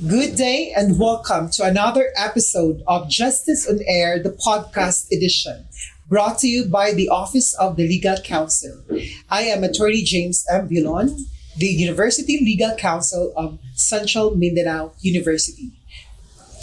Good day and welcome to another episode of Justice on Air, the podcast edition, brought to you by the Office of the Legal Counsel. I am Attorney James M. Vilon, the University Legal Counsel of Central Mindanao University.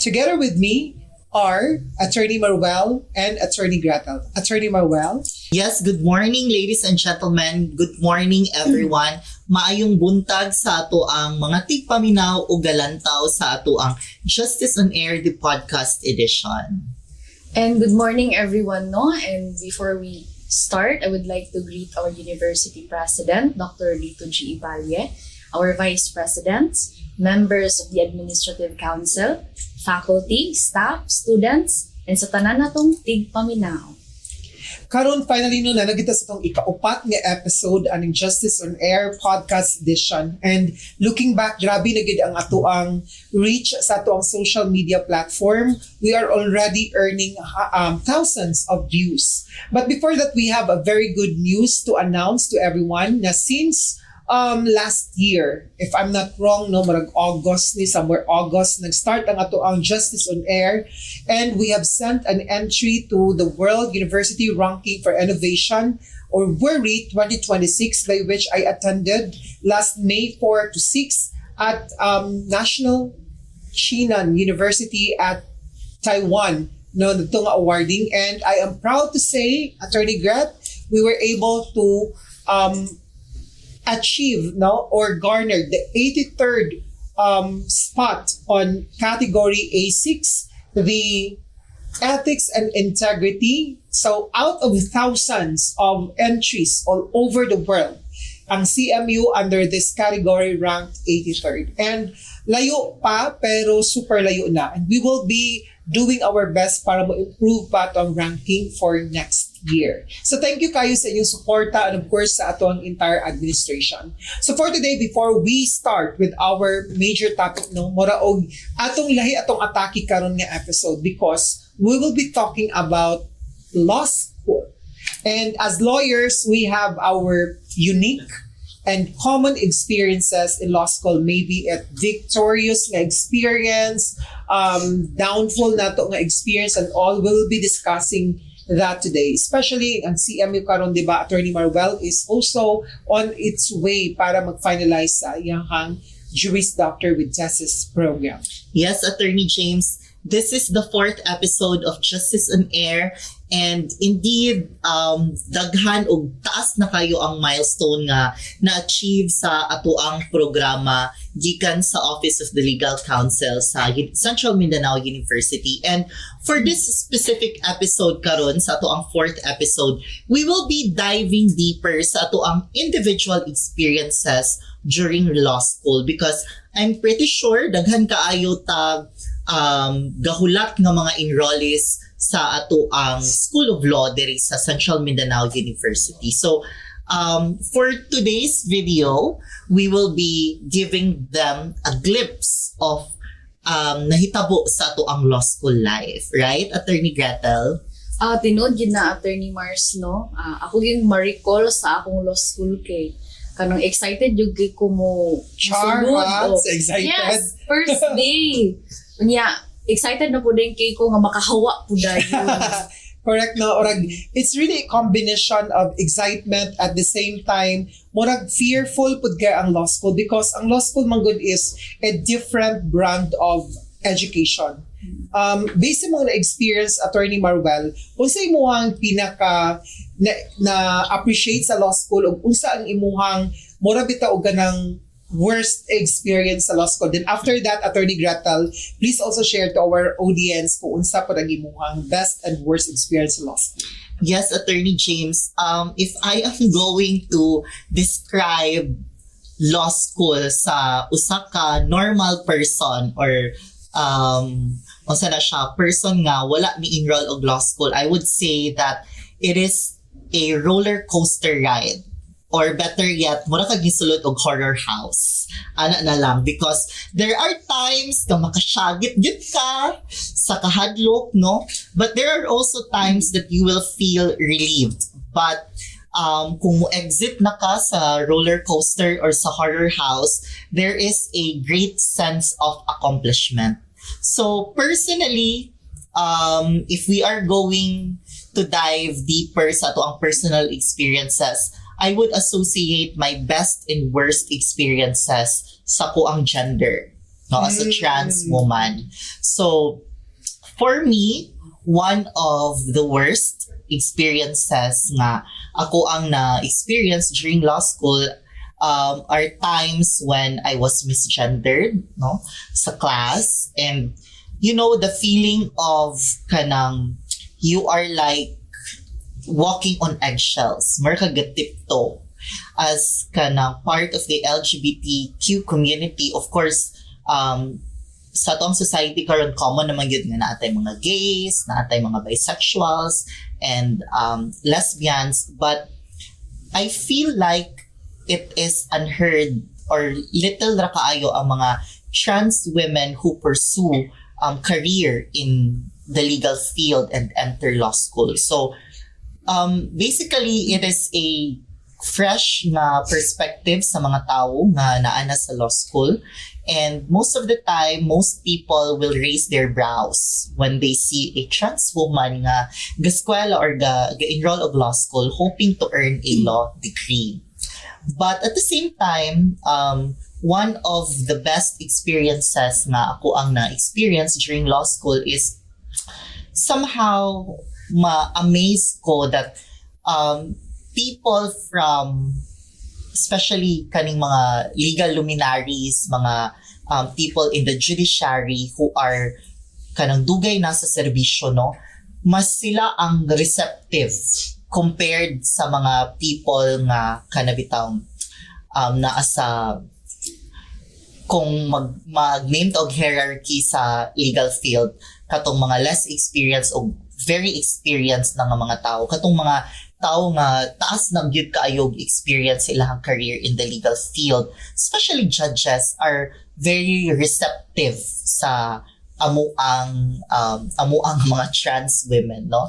Together with me are Attorney Marwell and Attorney Gretel. Attorney Marwell. Yes, good morning ladies and gentlemen. Good morning everyone. Maayong buntag sa ato ang mga tigpaminaw o galantaw sa ato ang Justice on Air, the podcast edition. And good morning everyone, no? And before we start, I would like to greet our University President, Dr. Lito G. Ibalye, our Vice Presidents, members of the Administrative Council, faculty, staff, students, and sa tanan natong tigpaminaw. Karon finally no nalagita sa itong ikaupat nga episode aning Justice on Air podcast edition. And looking back, grabe na gid ang ato ang reach sa ato ang social media platform. We are already earning thousands of views. But before that, we have a very good news to announce to everyone na since last year, if I'm not wrong, no, marag August ni, somewhere August, nag-start ang ato ang Justice on Air, and we have sent an entry to the World University Ranking for Innovation, or WORI 2026, by which I attended last May 4 to 6 at National Shinan University at Taiwan, no, itong awarding. And I am proud to say, Attorney Gret, we were able to achieve or garnered the 83rd spot on category A6, the ethics and integrity. So out of thousands of entries all over the world, ang CMU under this category ranked 83rd. And layo pa, pero super layo na. And we will be doing our best para mo-improve pa itong ranking for next year. So thank you kayo sa inyong suporta and of course sa atong entire administration. So for today, before we start with our major topic, no, mura og atong lahi atong atake karon nga episode, because we will be talking about law school. And as lawyers, we have our unique and common experiences in law school, maybe at victorious nga experience, downfall na to nga experience, and all. We'll be discussing that today. Especially ang CMU karon, di ba, Attorney Marwell is also on its way para mag-finalize sa iyang Juris Doctor with Thesis program. Yes, Attorney James, this is the 4th episode of Justice on Air, and indeed, daghan o taas na kayo ang milestone nga na-achieve sa ato ang programa gikan sa Office of the Legal Counsel sa Central Mindanao University. And for this specific episode karon, sa ato ang 4th episode, we will be diving deeper sa ato ang individual experiences during law school, because I'm pretty sure daghan kaayo ta gahulat nga mga enrollees sa ato ang School of Law diri sa Central Mindanao University. So for today's video, we will be giving them a glimpse of nahitabo sa ato ang law school life, right, Attorney Gretel? Tinod yun na, Attorney Mars, no? Ako yung ma-recall sa akong law school kay kanang excited yung ko mo Char, excited. Yes, first day. Unya, excited na po din kay ko nga makahawa po dahil. Correct na, orag, it's really a combination of excitement at the same time, murag fearful pud kay ang law school, because ang law school man good is a different brand of education. Based mo na experience, Attorney Marwell, unsa imuhang pinaka na appreciate sa law school, ug unsa ang imuhang mura bitaw og ganang worst experience sa law school? Then after that, Attorney Gretel, please also share to our audience kung unsa pa ang imuhang best and worst experience sa law school. Yes, Attorney James, if I am going to describe law school sa usa ka normal person, or unsa na siya, person nga wala ni enroll og law school, I would say that it is a roller coaster ride. Or better yet, mura ka gisulod og horror house. Ana na lang, because there are times na makasyagit ka sa kahadlok, no? But there are also times that you will feel relieved. But kung mo-exit na ka sa roller coaster or sa horror house, there is a great sense of accomplishment. So personally, if we are going to dive deeper sa ato ang personal experiences, I would associate my best and worst experiences sa ko ang gender, no, as a trans woman. So for me, one of the worst experiences nga ako ang na-experience during law school are times when I was misgendered, no, sa class. And you know, the feeling of kanang you are like walking on eggshells, markagatipto as kanang part of the LGBTQ community. Of course, sa atong society karon common naman yun nga naatay mga gays, naatay mga bisexuals, and lesbians. But I feel like it is unheard or little ra kaayo ang mga trans women who pursue career in the legal field and enter law school. So basically, it is a fresh na perspective sa mga tao nga naana sa law school. And most of the time, most people will raise their brows when they see a trans woman nga gaskwela or ga-enroll of law school hoping to earn a law degree. But at the same time, one of the best experiences nga ako ang na-experience during law school is somehow ma-amaze ko that people from especially kaning mga legal luminaries, mga people in the judiciary who are kanang dugay na sa serbisyo, no, mas sila ang receptive compared sa mga people nga kanabitaw naa sa kung mag-name og hierarchy sa legal field, katong mga less experienced o very experienced na nga mga tao, katong mga tao nga taas na gyud kaayog experience sa ilang career in the legal field, especially judges, are very receptive sa amuang mga trans women, no.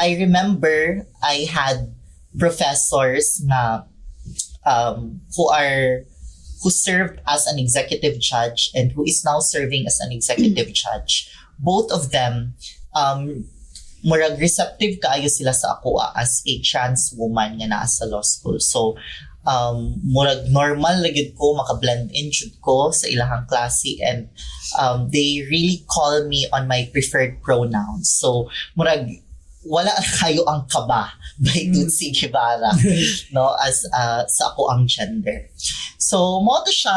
I remember I had professors na who served as an executive judge and who is now serving as an executive judge. Both of them, murag receptive kaayo sila sa ako as a trans woman nga naa sa law school. So, murag normal lagid ko, maka-blend in jud ko sa ilahang klase, and they really call me on my preferred pronouns. So, murag wala kayo ang kaba by Tutsi Guevara, no, as sa ako ang gender. So mo to siya,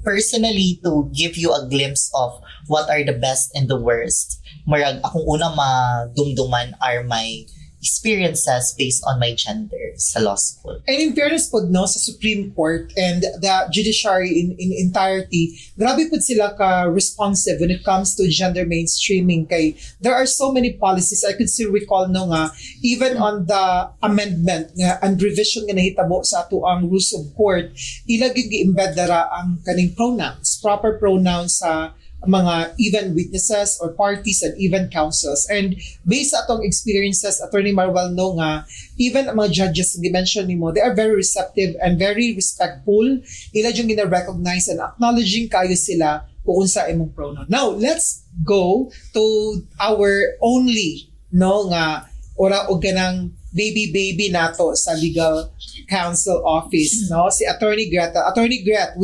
personally, to give you a glimpse of what are the best and the worst. Murag akong una madumduman are my experiences based on my gender sa law school. And in fairness po, no, sa Supreme Court and the judiciary in entirety, grabe po sila ka-responsive when it comes to gender mainstreaming. Kay there are so many policies. I could still recall no nga, even on the amendment nga and revision nga nahitabo sa ato ang rules of court, ilagig gi-embed dara ang kaning pronouns, proper pronouns sa mga even witnesses or parties and even counsels. And based sa atong experiences, Attorney Marwell, no nga, even ang mga judges, di-mention ni mo, they are very receptive and very respectful. Ila yung gina-recognize and acknowledging kayo sila kung unsa imong pronoun. Now, let's go to our only, no nga, ora o ganang baby nato sa legal counsel office, no? Si Attorney Greta. Attorney Gret,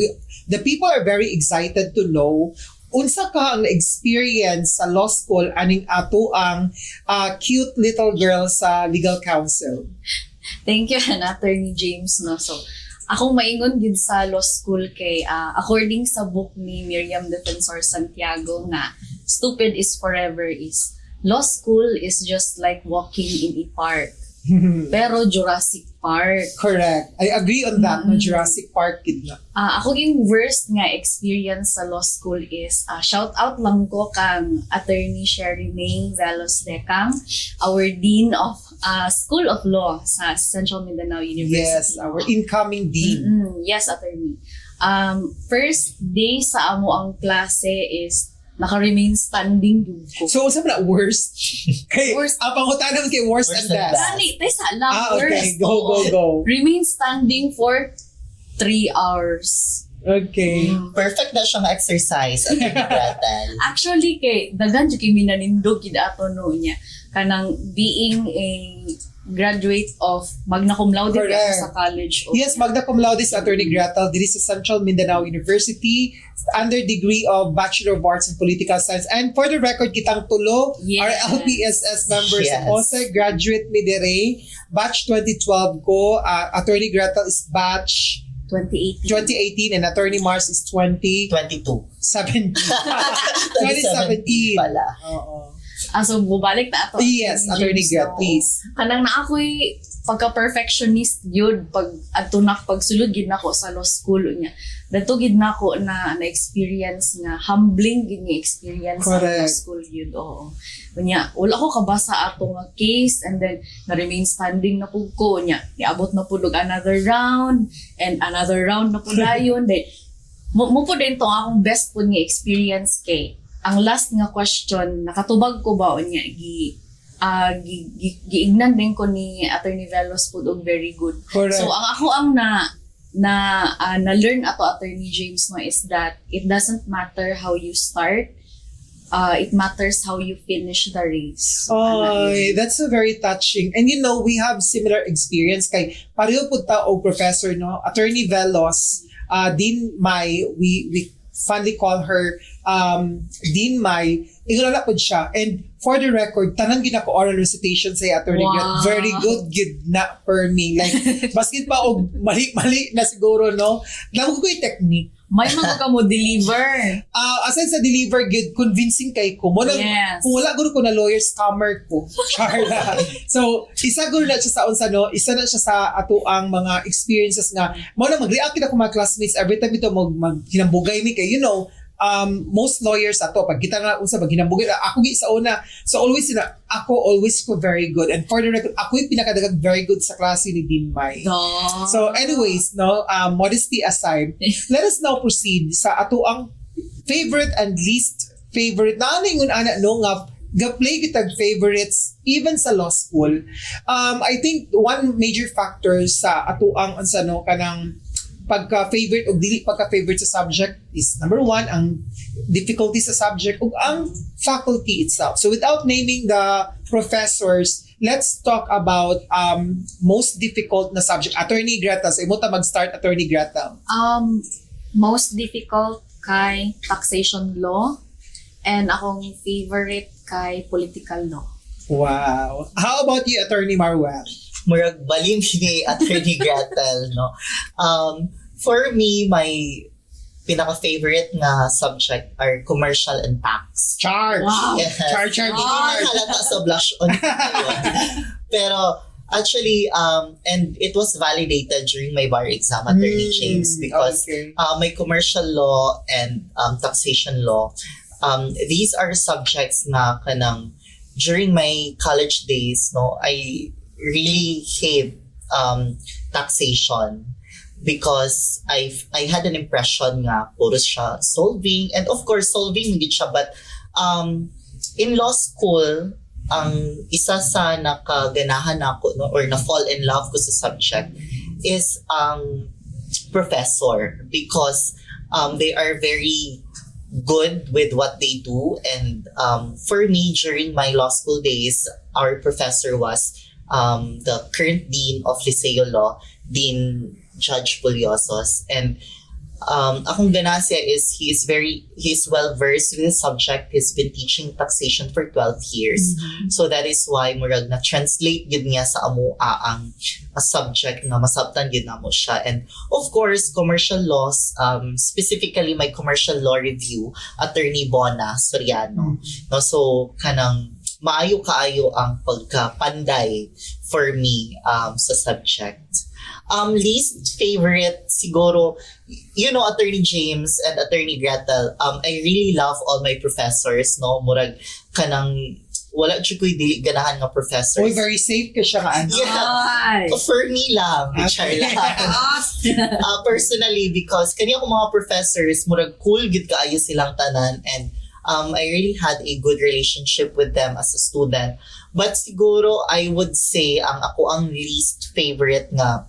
the people are very excited to know unsa ka ang experience sa law school aning ato ang cute little girl sa legal counsel. Thank you, Attorney James. No? So, akong maingon din sa law school kay according sa book ni Miriam Defensor Santiago nga stupid is forever is law school is just like walking in a park. Pero Jurassic Park. Correct. I agree on that. No, Jurassic Park kid na. Ako yung worst nga experience sa law school is shout out lang ko kang Attorney Sherry May Velos Decang, our Dean of School of Law sa Central Mindanao University. Yes, our incoming dean. Yes, Attorney. First day sa amo ang klase is naka-remain standing yun ko. So, unsa man na worst? Kay, Worst. ang pangutanan kay worst Worst and and best. best. Gani, tayo sa alam, Okay. worst. Go. Remain standing for 3 hours. Okay. Perfect na siyang exercise at Gretel. Actually, kay dagan jud kay minanindog gid ato no niya kanang being a graduate of magna cum laude Correct. ako sa college. Yes, magna cum laude sa Attorney Gretel. Diri sa Central Mindanao University. Under degree of Bachelor of Arts in Political Science. And for the record, kitang tulo, Yes. our LPSS members. Yes. Also, graduate mi dire. Batch 2012 ko. Attorney Gretel is batch 2018. 2018 and Attorney Mars is 22. 2017. 2017 pala. Oo. So, bubalik na ato. Yes, Attorney Gret, please. Kanang na ako'y pagka-perfectionist yun, pag atunak, pagsulod gid nako sa law school niya. Dato gid nako na experience nga humbling gid nga experience sa law Correct. school yun. Oo. Unya, wala ko kabasa ato nga case and then na-remain standing na pud ko nya. Niabot na pud og another round and another round na pud dayon. Then mo pud din tong akong best pud nga experience kay ang last nga question nakatubag ko ba unya giignan din ko ni Attorney Velos pud og very good. Correct. So ang ako ang na learn ato Attorney James no is that it doesn't matter how you start, it matters how you finish the race. So, Oh, ana yun. that's a very touching. And you know, we have similar experience kay pareho po ta o professor no, Attorney Velos, Dean Mai, we fondly call her Dean Mai. Ingala po siya. And for the record, tanang gina ko oral recitation sa Attorney Wow. Gret. Very good na for me. Like, basket pa og mali na siguro, no? Alam ko yung technique. May mga ka mo deliver. Aside sa deliver good, convincing kay ko. Mo Yes. kung wala guro ko na lawyer scammer ko. Charla. So, isa guro na siya sa unsa no, isa na siya sa ato ang mga experiences nga mo na mag-react kita ko mga classmates every time ito maghinambugay mi kay you know, most lawyers ato pag kita nga unsa pag hinambugay ako gi sa una. So always ako always ko very good and for the record ako yung pinakadagang very good sa klase ni Dean Mai. So anyways, no, modesty aside, let us now proceed sa ato ang favorite and least favorite. Naaningon ana no nga ga-play kitag favorites even sa law school. I think one major factor sa ato ang unsa no kanang pagka-favorite o dili pagka-favorite sa subject is number one, ang difficulty sa subject o ang faculty itself. So without naming the professors, let's talk about most difficult na subject. Attorney Greta, so imo ta mag-start Attorney Greta. Most difficult kay taxation law and akong favorite kay political law. Wow. How about you, Attorney Marwell? Murag balim ni Attorney Gretel, no? For me, my pinaka-favorite na subject are commercial and tax. Charge. Wow. Yes. Charge. Halata sa blush on. Pero actually, and it was validated during my bar exam, Attorney James, because okay. my commercial law and taxation law, these are subjects na kanang during my college days, no, I really hate taxation because I had an impression nga puro siya solving, and of course solving hindi siya, but in law school ang isa sa nakaganahan ako no, or na fall in love ko sa subject is professor, because they are very good with what they do, and for me during my law school days, our professor was the current dean of Liceo Law, Dean Judge Puliosos, and akong ganasya is he's well versed with the subject. He's been teaching taxation for 12 years. Mm-hmm. So that is why murag na translate gid niya sa amo ang a subject na masabtan gid namo siya. And of course, commercial laws, specifically my commercial law review, Attorney Bona Soriano. No, so kanang maayo kaayo ang pagkapanday for me sa subject. Least favorite siguro, you know, Attorney James and Attorney Gretel, I really love all my professors, no? Murag kanang wala jud ko'y dili ganahan nga professors. Uy, very safe ka siya ka. Ay. For me lang, Okay. Personally, because kani ako mga professors, murag cool gid kaayo silang tanan, and I really had a good relationship with them as a student. But siguro, I would say, ang least favorite nga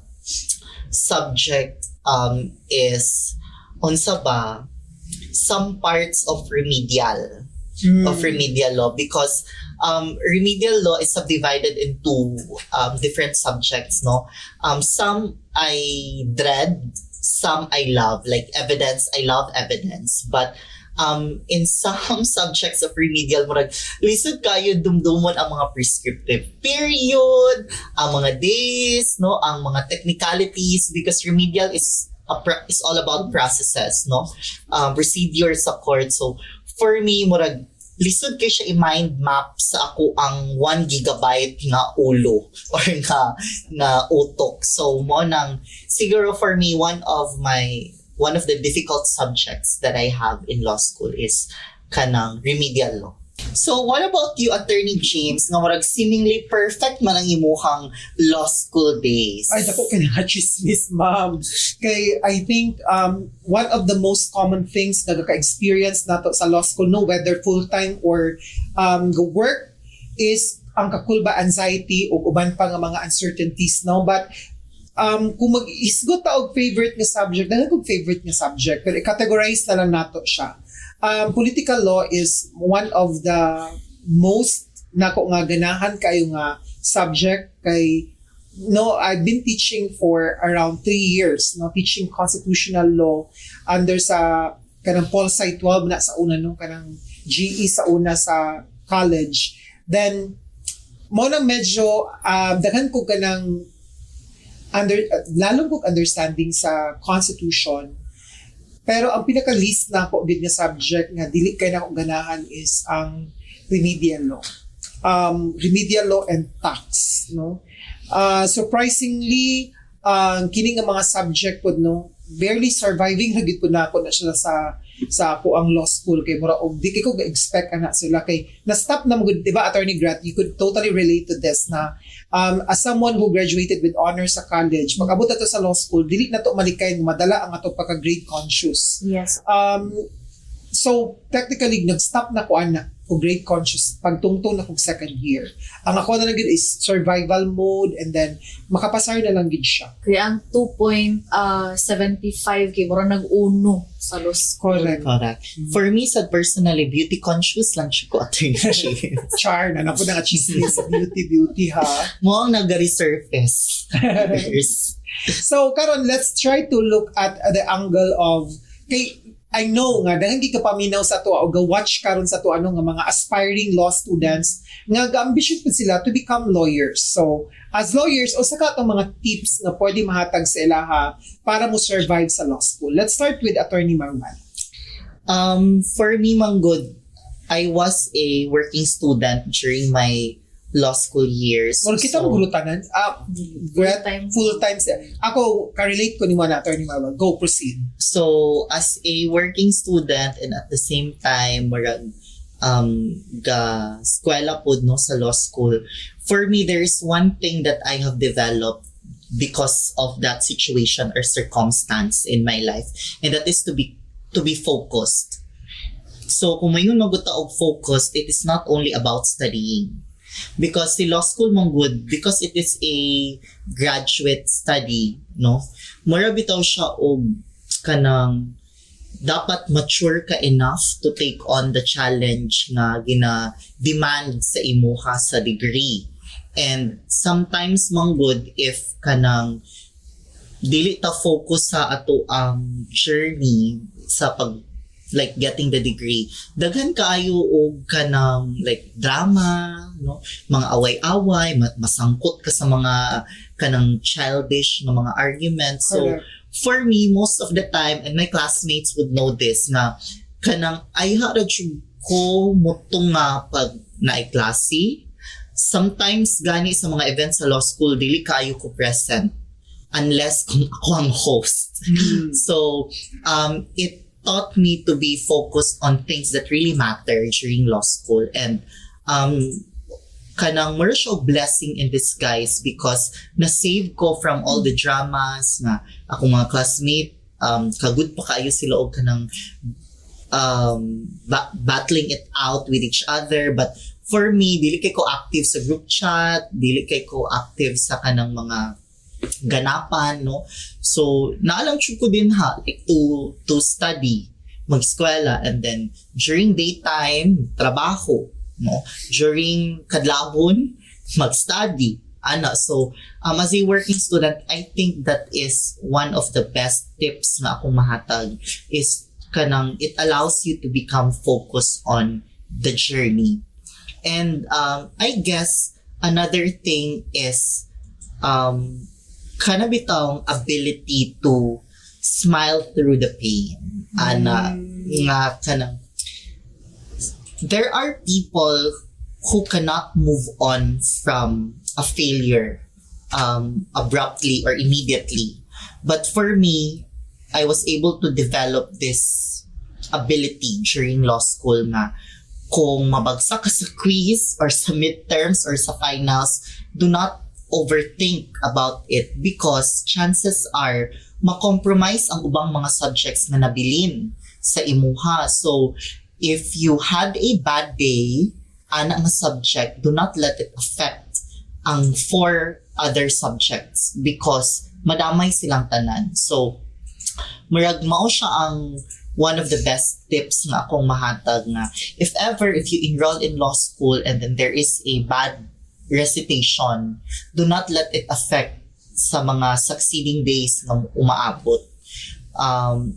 subject is, unsa ba, some parts of remedial. Of remedial law, because remedial law is subdivided into different subjects, no? Some I dread, some I love, like evidence. I love evidence, but in some subjects of remedial, murag lisod kayo dumdumon ang mga prescriptive period, ang mga days, no, ang mga technicalities, because remedial is all about processes, no, procedures sa court. So for me, murag lisod kay siya i-mind map sa ako ang 1 gigabyte nga ulo or nga utok. So mo nang siguro for me one of the difficult subjects that I have in law school is kanang remedial law. So what about you, Attorney James, nga murag seemingly perfect man ang imuhang law school days? Ay, dako ka na chismis, ma'am. Kay, I think, one of the most common things na naka-experience nato sa law school, no, whether full-time or work, is ang kakulba anxiety o uban pa nga mga uncertainties, no? But, kung mag-isgot ta og favorite nga subject, dahil kong favorite nga subject, pero i-categorize na lang nato siya. Political law is one of the most nako nga ganahan kayo nga subject kay I've been teaching for around 3 years, teaching constitutional law under sa kanang Pol Sci 12 na sa una, kanang GE sa una sa college. Then mo nang medyo daghan ko kanang lalong kong understanding sa constitution. Pero ang pinaka-least na ako gid nga subject nga dili kay na ako ganahan is ang remedial law. Remedial law and tax, no? Surprisingly, kini nga mga subject pod, no, barely surviving na gid po na ako na siya sa ako ang law school kay mura og di ko ga-expect ana sila kay na-stop na magud, diba, Attorney Grat, you could totally relate to this na as someone who graduated with honors sa college, pag-abot na to sa law school, dili na to malikay madala ang ato pagka-grade conscious. Yes. So technically nag-stop na ko ana o grade conscious pagtungtong na kong second year. Ang ako na lang gid is survival mode, and then makapasar na lang gid siya. Kaya ang 2.75 kay mura nag-uno sa law school. Correct. For me, sa personally, beauty conscious lang siya ko, Attorney James. Char na po na chismis beauty ha. Mo ang nag-resurface. So karon, let's try to look at the angle of kay I know nga dahil hindi ka paminaw sa to o ga-watch karon sa to nga mga aspiring law students nga ga-ambition pa sila to become lawyers. So as lawyers, o saka itong mga tips na pwede mahatag sa ilaha para mo survive sa law school. Let's start with Attorney Marwan. For me, Manggod, I was a working student during my law school years. Well, kita mo gulutanan. Full-time. Ako, ka-relate ko ni mo na, Attorney Marwan. Go, proceed. So, as a working student and at the same time, marag eskwela po, no, sa law school, for me, there's one thing that I have developed because of that situation or circumstance in my life, and that is to be focused. So, kung mayon maguta og focused, it is not only about studying. Because si law school mong good, because it is a graduate study, no? Mura bitaw siya og kanang dapat mature ka enough to take on the challenge nga gina-demand sa imuha sa degree. And sometimes mang good if kanang dili ta focus sa ato ang journey sa like getting the degree, daghan kaayo og kanang like drama, no, mga away-away, masangkot ka sa mga kanang childish nga mga arguments. So for me, most of the time, and my classmates would know this, nga kanang ay harad ko mutong nga pag naay klase. Sometimes gani sa mga events sa law school, dili kaayo ko present unless kung ako ang host. So it taught me to be focused on things that really matter during law school, and kanang mura siya blessing in disguise because na-save ko from all the dramas nga akong mga classmate, kagud pa kayo sila og kanang battling it out with each other. But for me, dili kay ko active sa group chat, dili kay ko active sa kanang mga ganapan, no? So, naalang ko din like to study, mag-eskwela, and then during daytime, trabaho, no? During kadlawon, mag-study, So, as a working student, I think that is one of the best tips na akong mahatag is kanang it allows you to become focused on the journey. And I guess another thing is kana bitong ability to smile through the pain. Nga kanang there are people who cannot move on from a failure abruptly or immediately. But for me, I was able to develop this ability during law school nga kung mabagsak ka sa quiz or sa midterms or sa finals, do not overthink about it because chances are makompromise ang ubang mga subjects na nabilin sa imuha. So, if you had a bad day, ana nga subject, do not let it affect ang 4 other subjects because madamay silang tanan. So, murag mao siya ang one of the best tips na akong mahatag nga if you enroll in law school and then there is a bad recitation, do not let it affect sa mga succeeding days na umaabot.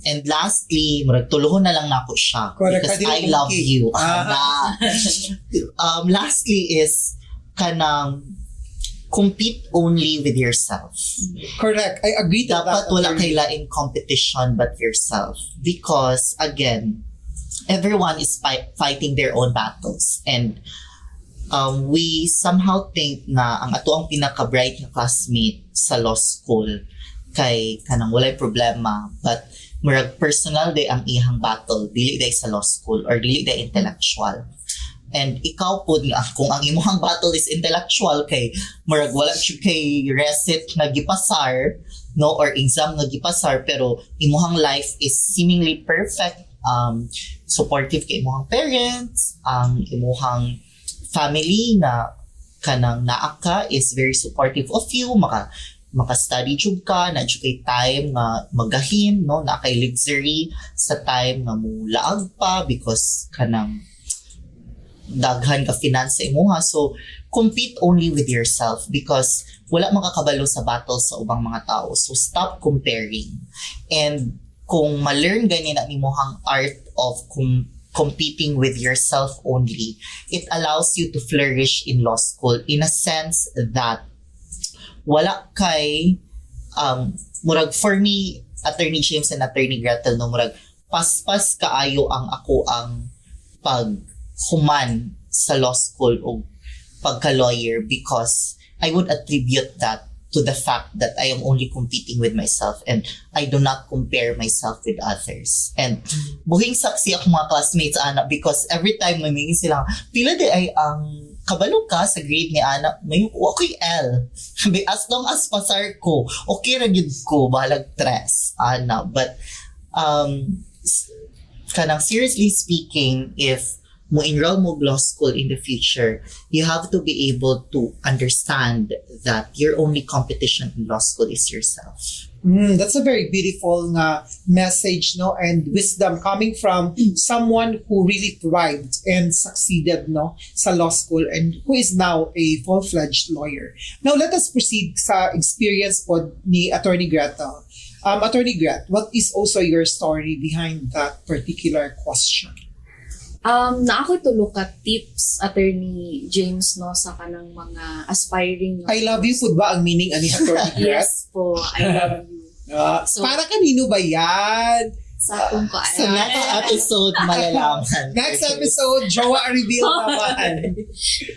And lastly, murag tuluhon na lang nako siya because I love you. Lastly is kanang compete only with yourself. Correct. I agree to that. Dapat wala kay laing competition but yourself. Because, again, everyone is fighting their own battles. And we somehow think na ang ato ang pinaka-bright na classmate sa law school kay kanang walay problema. But murag personal day ang ihang battle. Dili day sa law school or dili day intellectual. And ikaw po, kung ang imuhang battle is intellectual kay murag wala siya kay recit na gipasar, no, or exam na gipasar, pero imuhang life is seemingly perfect, supportive kay imuhang parents, ang imuhang family na kanang naa ka is very supportive of you, maka-study jud ka, na kay time nga magahin, no, na kay luxury sa time nga mo laag pa because kanang daghan ka finance sa imuha. So, compete only with yourself because wala makakabalo sa battle sa ubang mga tao. So, stop comparing. And kung ma-learn ganyan ang imuhang art of competing with yourself only, it allows you to flourish in law school in a sense that wala kay murag for me, Attorney James and Attorney Gretel, no, murag paspas kaayo ang ako ang human sa law school o pagka-lawyer because I would attribute that to the fact that I am only competing with myself and I do not compare myself with others. And buhing saksi ako mga classmates, Ana, because every time may mingin sila, pila di ay ang kabalo ka sa grade ni Ana, may okay L. As long as pasar ko, okay ra gyud ko, bahalag tres, Ana. But, kanang seriously speaking, if mo enroll mo law school in the future, you have to be able to understand that your only competition in law school is yourself. That's a very beautiful message, no, and wisdom coming from someone who really thrived and succeeded, no, sa law school and who is now a full-fledged lawyer. Now, let us proceed sa experience po ni Attorney Gretel. Attorney Gret, what is also your story behind that particular question? Na ako tulo ka tips, Attorney James, no, sa kanang mga aspiring. I love you, food ba ang meaning ani Attorney Gret? Yes po, I love you. So, para kanino ba yan? Sa akong ko. So next episode, malalaman. Next episode, jowa reveal naman.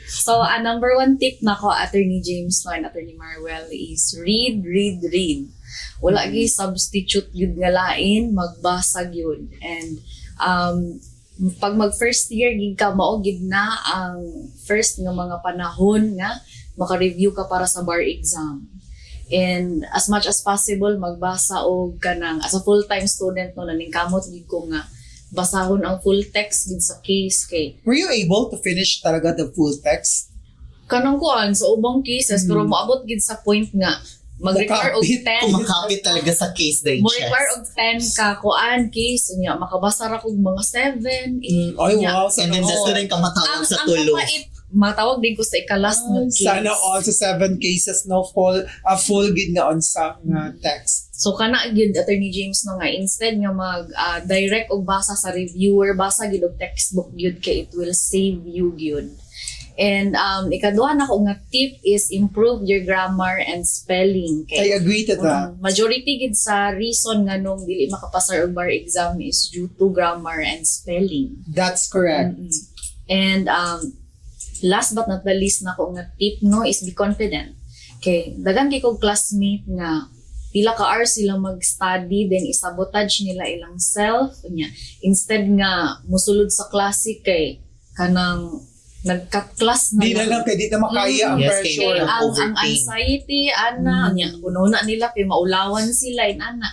So, number 1 tip na ko, Attorney James, no, and Attorney Marwell, is read. Wala gi substitute yun nga lain, magbasag yun. And, pag mag first year gid ka mao gid na ang first nga mga panahon nga maka-review ka para sa bar exam. And as much as possible magbasa og kanang as a full-time student no naningkamot gid ko nga basahon ang full text gid sa case kay Were you able to finish talaga the full text? kanang kuan sa ubang cases pero moabot gid sa point nga mag-require og Makapit. 10 Kumakapit talaga sa case mo digest. require og 10 ka kuan case nya makabasa ra kog mga 7 Ay, nya. wow. And then Sana just all. rin ka matawag sa ang tulo. kapait matawag din ko sa ikalas na case. Sana all sa 7 cases no full gid nga unsa nga text. So kana gyud Attorney James no nga instead nga mag direct og basa sa reviewer basa gyud og textbook gyud kay it will save you gyud. And ikaduha na ko nga tip is improve your grammar and spelling I kay agree to that. majority gid sa reason nga nung dili makapasar og bar exam is due to grammar and spelling. That's correct. Mm-mm. And last but not the least na ko nga tip no is be confident. Okay, dagan kay kog classmate nga pila ka hours sila mag-study then isabotage nila ilang self nya instead nga musulod sa klase kay kanang nag-cut class na Di na lang kay di na makaya ang Yes, pressure. kay ang overthink. anxiety ana nya kuno na nila kay maulawan sila in ana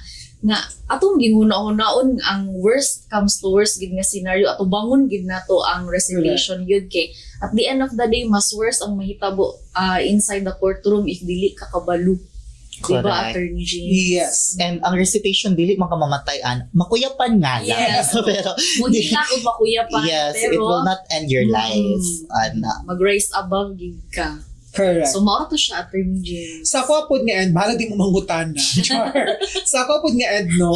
nga atong gihuna-hunaon ang worst comes to worst gid nga scenario ato bangon gid nato ang recitation gyud kay at the end of the day mas worse ang mahitabo inside the courtroom if dili ka kabalo. Diba, Correct. Attorney James? Yes. And ang recitation, dili makamamatayan. Makuyapan nga lang. Yes. Pero, Muna kung makuya pa, yes, it pero will not end your life. Ana. mag-rise above gig ka. Correct. So, mao to siya, Attorney James. Sa ako pod nga end, bahala di mo manggutan na. Char. Sa ako pod nga end, no,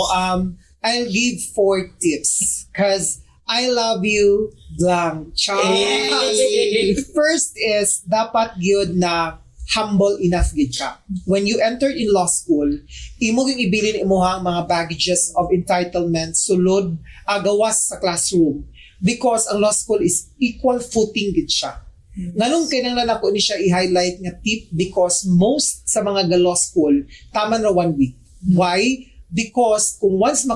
I'll give 4 tips. Cause I love you, blank. Char. Yay! First is, dapat gyud na humble enough gid ka. When you entered in law school, imo gyud ibilin imuhang mga baggages of entitlement sulod gawas sa classroom because ang law school is equal footing gid siya. Nganong kinahanglan ako ni siya i-highlight nga tip because most sa mga law school taman ra 1 week. Why? Because kung once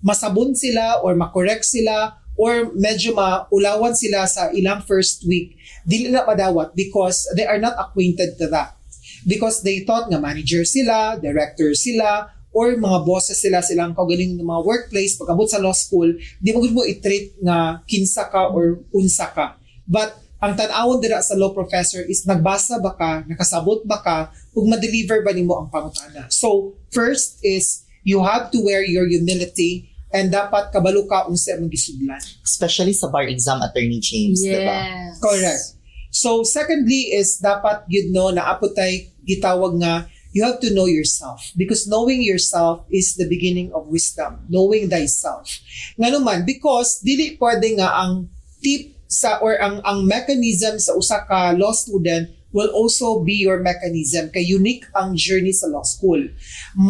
masabon sila or makorek sila or medyo maulawan sila sa ilang first week, dili na madawat because they are not acquainted to that. Because they thought nga manager sila, director sila, or mga bosses sila silang kaugaling ng mga workplace, pag-abot sa law school, di mo gud mo i-treat nga kinsa ka or unsa ka. But ang tan-awon dira sa law professor is nagbasa ba ka, nakasabot ba ka, ug ma-deliver ba nimo ang pangutana. So, first is you have to wear your humility and dapat kabalo ka unsa imong gisudlan. Especially sa bar exam, Attorney James, diba? Yes. Correct. So, secondly is dapat yun no, na apotay gitawag nga, you have to know yourself. Because knowing yourself is the beginning of wisdom. Knowing thyself. Nga naman, because dili pwede nga ang tip sa, or ang mechanism sa usa ka law student will also be your mechanism. Kay unique ang journey sa law school.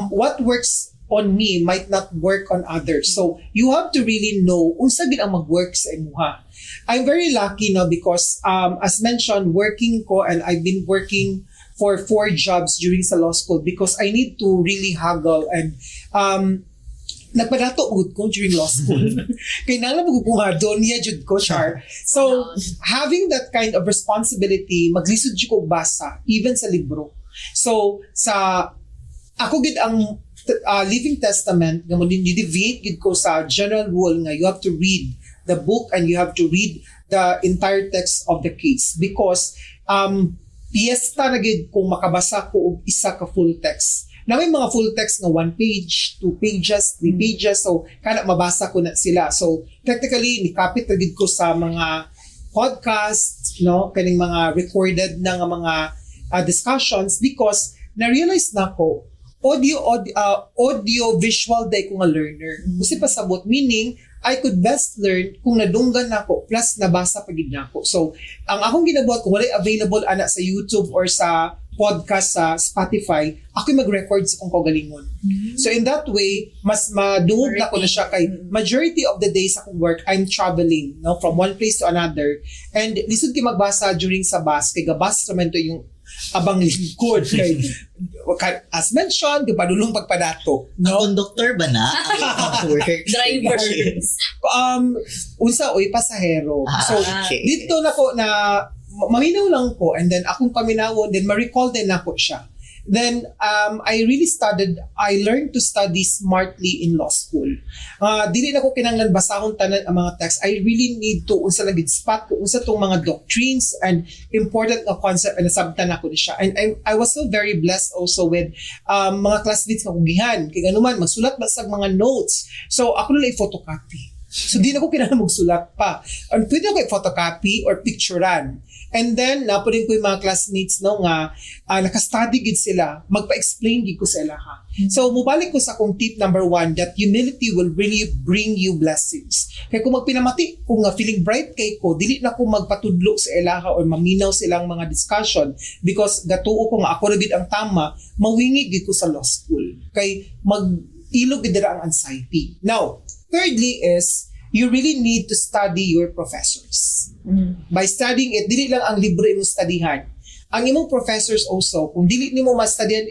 What works on me might not work on others. So, you have to really know unsa gid ang mag-work sa imuha. I'm very lucky now because, as mentioned, working ko and I've been working for 4 jobs during sa law school because I need to really haggle and nagpadato ugod ko during law school. Kaya nala magkukuha, donya jud ko, Char. So, having that kind of responsibility, maglisod jud ko basa, even sa libro. So, ako gid ang Living Testament, nga mo ni-deviate gid ko sa general rule nga you have to read the book and you have to read the entire text of the case because piyesta na gid kung makabasa ko og isa ka full text. Na may mga full text nga 1 page, 2 pages, 3 pages, so kana mabasa ko na sila. So technically nikapit ra gid ko sa mga podcast, no, kaning mga recorded na nga mga discussions because na-realize na ko audio visual day ko nga learner. Kasi pasabot meaning I could best learn kung nadunggan nako plus nabasa pagid nako. So ang akong ginabuhat kung walay available ana sa YouTube or sa podcast sa Spotify, ako mag-record sa kung kaugalingon. So in that way, mas madungog na ko na siya kay majority of the days akong work, I'm traveling, no, from one place to another. And lisod ki magbasa during sa bus, kay gabas naman to yung abang lingkod kay as mentioned, di padulong pagpadato, No? no? Conductor ba na? Ang work. Driver. Unsa oy pasahero. So Okay. dito na ko na maminaw lang ko and then akong paminawon then ma-recall din nako siya. Then I learned to study smartly in law school. Dili na ko kinahanglan basahon tanan ang mga text. I really need to unsa lang gid spot ko unsa tong mga doctrines and important na concept and nasabtan ako ni siya. And I was so very blessed also with mga classmates nga kugihan. Kay ganuman magsulat ba sa mga notes. So ako na lang i-photocopy. So di na ko kinahanglan magsulat pa. And pwede ako i-photocopy or picturean. And then, napunin ko yung mga classmates no nga, nakastudy gid sila, magpa-explain gid ko sa ilaha. So, mubalik ko sa akong tip number 1 that humility will really bring you blessings. Kaya kung magpinamati, kung feeling bright kay ko, dili na ko magpatudlo sa ilaha or maminaw silang mga discussion because gatuo ko nga ako na gid ang tama, mawingi gid ko sa law school. Kay mag-ilog gid dira ang anxiety. Now, thirdly is, you really need to study your professors. By studying it, dili lang ang libro imong studyhan. Ang imong professors also, kung dili nimo ma-studyhan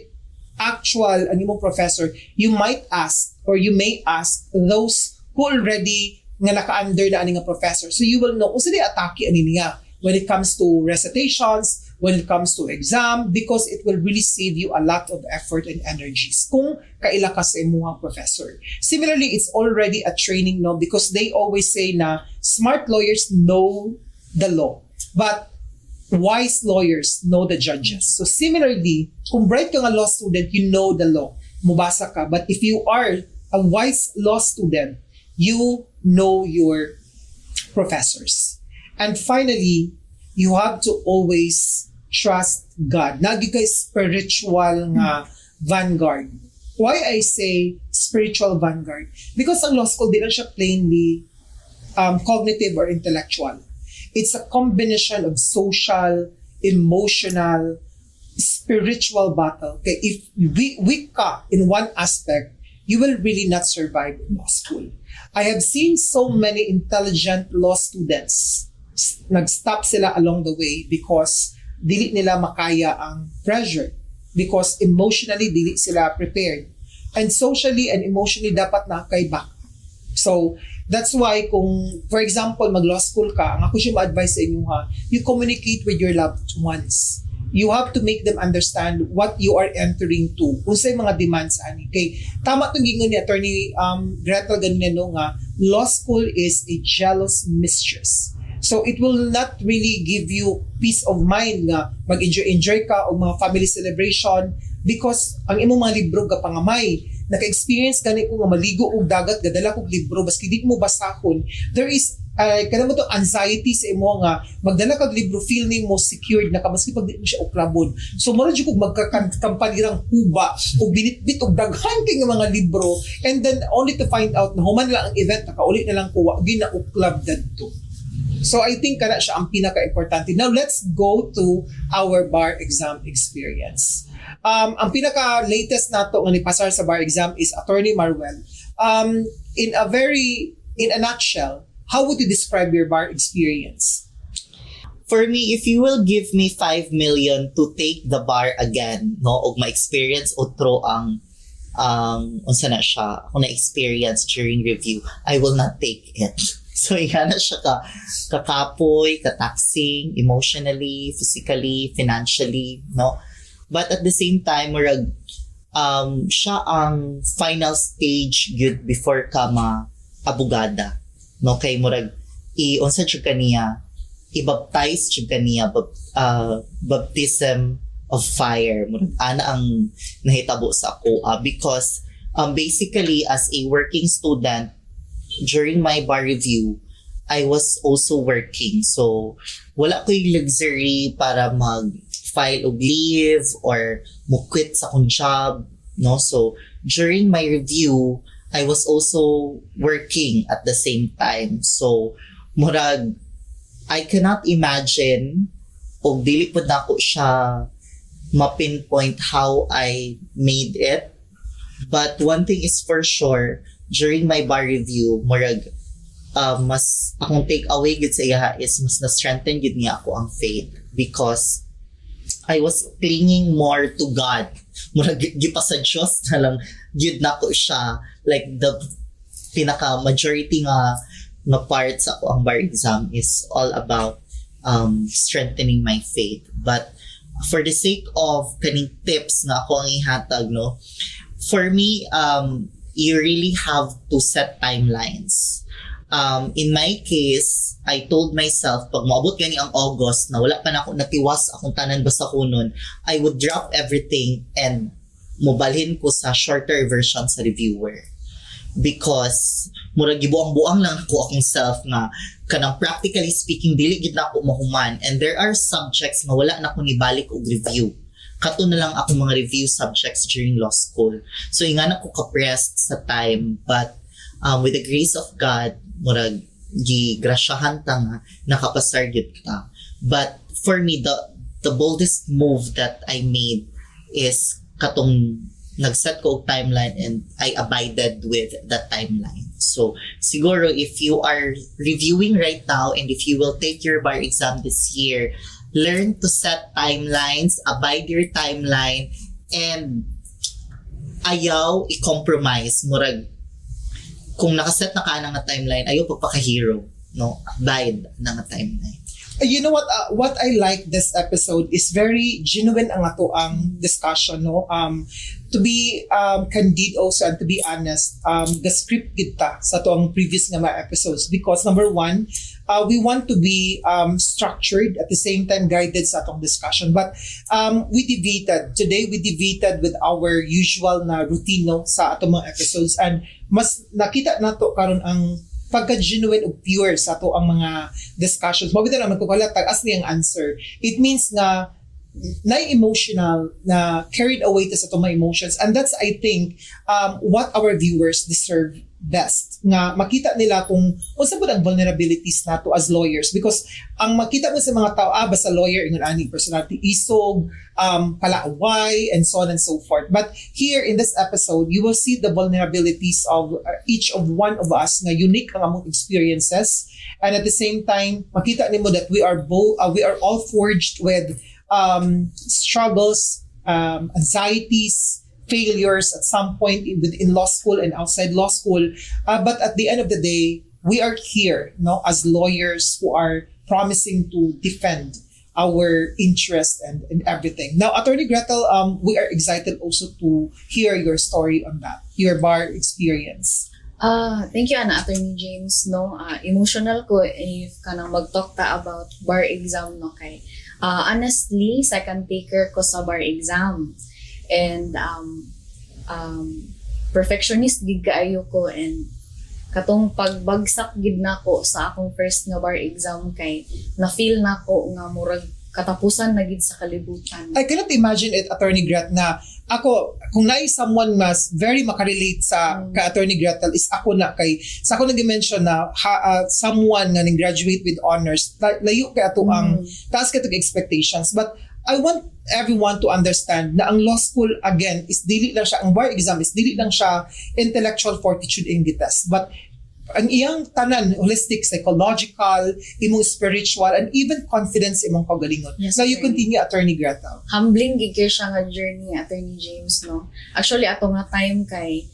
actual ang imong professor, you might ask or you may ask those who already nga naka-under na ani nga professor. So you will know unsa di atake ani niya when it comes to recitations, when it comes to exam, because it will really save you a lot of effort and energies kung kaila ka sa imuhang professor. Similarly, it's already a training no because they always say na smart lawyers know the law, but wise lawyers know the judges. So similarly, kung bright ka nga law student, you know the law, mubasa ka. But if you are a wise law student, you know your professors. And finally, you have to always trust God. Nagi kay spiritual nga vanguard. Why I say spiritual vanguard? Because ang law school, di lang siya plainly cognitive or intellectual. It's a combination of social, emotional, spiritual battle. Okay, if weak ka in one aspect, you will really not survive in law school. I have seen so many intelligent law students nag-stop sila along the way because dili nila makaya ang pressure, because emotionally dili sila prepared, and socially and emotionally dapat na kay back. So that's why kung for example mag-law school ka, ang ako siya ma-advise sa inyo you communicate with your loved ones. You have to make them understand what you are entering to. Unsay mga demands ani. Kay tama tong gingon ni Attorney Gretel ganina no nga, law school is a jealous mistress. So it will not really give you peace of mind nga mag-enjoy ka o mga family celebration because ang imong mga libro ka pangamay. Naka-experience gani ko nga maligo og dagat, gadala kog libro baski di mo basahon. There is kanamo to anxiety sa imo nga magdala kag libro, feel nimo secured na ka maski pag di mo siya uklabon. So mura jud kog magkakampanirang kuba o binitbit og daghan kay nga mga libro, and then only to find out na human lang ang event nakauli na lang ko wa ginauklab dadto. So I think kana siya ang pinaka-importante. Now let's go to our bar exam experience. Ang pinaka-latest nato nga nipasar sa bar exam is Attorney Marwel. In a nutshell, how would you describe your bar experience? For me, if you will give me 5 million to take the bar again, no, og ma-experience otro ang unsa na siya, ako na-experience during review, I will not take it. So, yan na siya kakapoy, kataxing, emotionally, physically, financially, no? But at the same time, murag, siya ang final stage yun before ka ma-abogada. No? Kay murag, unsa siya kaniya, i-baptize siya kaniya, baptism of fire. Murag, ana ang nahitabo sa ako. Because, basically, as a working student, during my bar review, I was also working. So, wala ko yung luxury para mag-file of leave or mo-quit sa akong job. No? So, during my review, I was also working at the same time. So, murag, I cannot imagine o dili po na ko siya ma-pinpoint how I made it. But one thing is for sure, during my bar review, murag, mas akong take away gud sa iya is mas na-strengthen gud niya ako ang faith because I was clinging more to God. Murag gipa sa Diyos na lang gud nako siya. Like the pinaka majority nga part sa ako ang bar exam is all about strengthening my faith. But for the sake of kaning tips nga ako ang ihatag, no? For me, you really have to set timelines. In my case, I told myself, pag maabot gani ang August, na wala pa na ako natiwas akong tanan basta kunon, I would drop everything and mobalhin ko sa shorter version sa reviewer. Because murag gibuang-buang lang ako akong self nga kanang practically speaking dili gid na ako mahuman, and there are subjects nga wala na ako nibalik og review. Kato na lang ako mga review subjects during law school. So ingana ko ka-pressed sa time, but with the grace of God, murag gigrasyahan ta nga nakapasar gyud ka. But for me, the boldest move that I made is katong nag-set ko og timeline, and I abided with that timeline. So, siguro if you are reviewing right now and if you will take your bar exam this year, learn to set timelines, abide your timeline, and ayaw i-compromise. Murag, kung nakaset na ka na nga timeline, ayaw pagpaka-hero. No? Abide na nga timeline. You know what I like this episode is very genuine ang ato ang discussion, no? To be candid also and to be honest, the script kita sa to ang previous nga mga episodes, because number one, we want to be structured, at the same time guided sa atong discussion, but we deviated with our usual na routine, no, sa atong mga episodes, and mas nakita nato karon ang pagka-genuine o pure sa ato ang mga discussions. Mabito na magkukalatag as niyang answer. It means nga na-emotional, na carried away ta sa ato mga emotions. And that's, I think, what our viewers deserve best. Nga makita nila kung unsa po ang vulnerabilities nato as lawyers. Because ang makita mo sa mga tao, basta lawyer, ingon ani personality, isog, palaaway, and so on and so forth. But here in this episode, you will see the vulnerabilities of each of one of us, nga unique ang among experiences, and at the same time, makita nimo that we are all forged with struggles, anxieties, failures at some point in law school and outside law school. But at the end of the day, we are here, no, as lawyers who are promising to defend our interest and everything. Now, Attorney Gretel, we are excited also to hear your story on that, your bar experience. Thank you, Attorney James. No, emotional ko if kanang mag-talk ta about bar exam, no, kay honestly, second taker ko sa bar exam. And perfectionist gid kaayo ko, and katong pagbagsak gid nako sa akong first nga bar exam, kay na feel nako nga murag katapusan na gid sa kalibutan. I cannot imagine it, Attorney Gret, na ako, kung naay someone mas very makarelate sa ka Attorney Gretel is ako na, kay sa ako nag-mention na someone nga ning-graduate with honors, layo kay ato ang taas katong expectations. But I want everyone to understand na ang law school, again, is dili lang siya, ang bar exam is dili lang siya intellectual fortitude in the test, but ang iyang tanan, holistic, psychological, imong spiritual, and even confidence imong kagalingon. Yes, so you continue, Attorney Gretel. Humbling gid siya nga journey, Attorney James, no. Actually ato nga time kay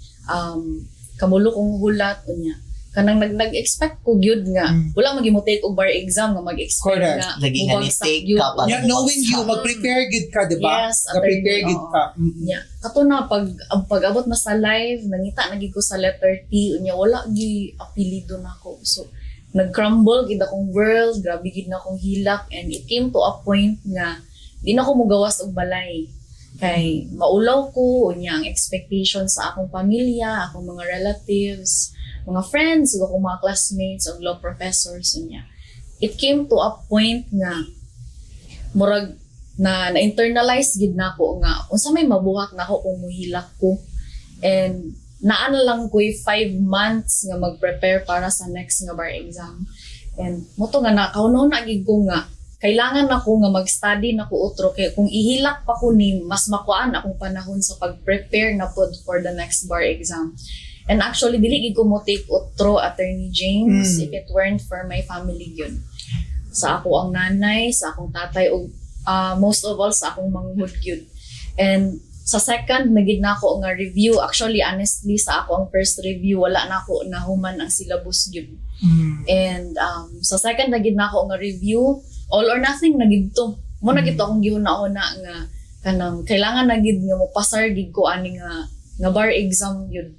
kamulo kong hulat unya. Kanang nag-expect ko gyud nga wala magimo take og bar exam nga mag-expect Correct. nga Lagi nga mistake ka pa. Yeah, knowing you, mag-prepare gid ka, di ba? Yes, Mag-prepare attorney, gid oo. ka. Yeah. Kato na pag-abot na sa live, nangita na gid ko sa letter T unya, wala gi apelido nako. So nag-crumble gid akong world, grabe gid na akong hilak, and it came to a point nga di na ko mugawas og balay. Kay maulaw ko unya ang expectations sa akong pamilya, akong mga relatives, mga friends, akong mga classmates, o law professors unya. It came to a point nga murag na-internalize gid nako nga unsa may mabuhat nako kung muhilak ko. And naan lang ko 5 months nga mag-prepare para sa next nga bar exam. And moto nga nakauno na gid ko nga kailangan ako nga mag-study na ko utro, kay kung ihilak pa ko ni mas makuan akong panahon sa pag-prepare na pod for the next bar exam. And actually dili gid ko mo take utro, Attorney James, if it weren't for my family yun. Sa ako ang nanay, sa akong tatay, o most of all sa akong manghud yun. And sa second nagid na ako nga review, actually honestly sa ako ang first review wala na ako nahuman ang syllabus yun. And sa second nagid na ako nga review, all or nothing na gid to. Mo na gito akong gihuna-una nga kanang kailangan na gid nga mo pasar gid ko ani nga bar exam yun.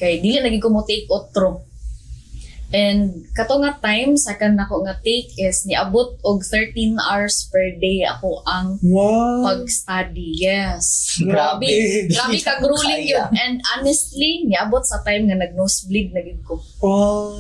Kay dili na gid ko mo take otro. And kato nga time second nako nga take is niabot og 13 hours per day ako ang Wow. pag-study. Yes. Grabe. Grabe ka grueling yun. And honestly, niabot sa time nga nag-nosebleed na gid ko. Oh.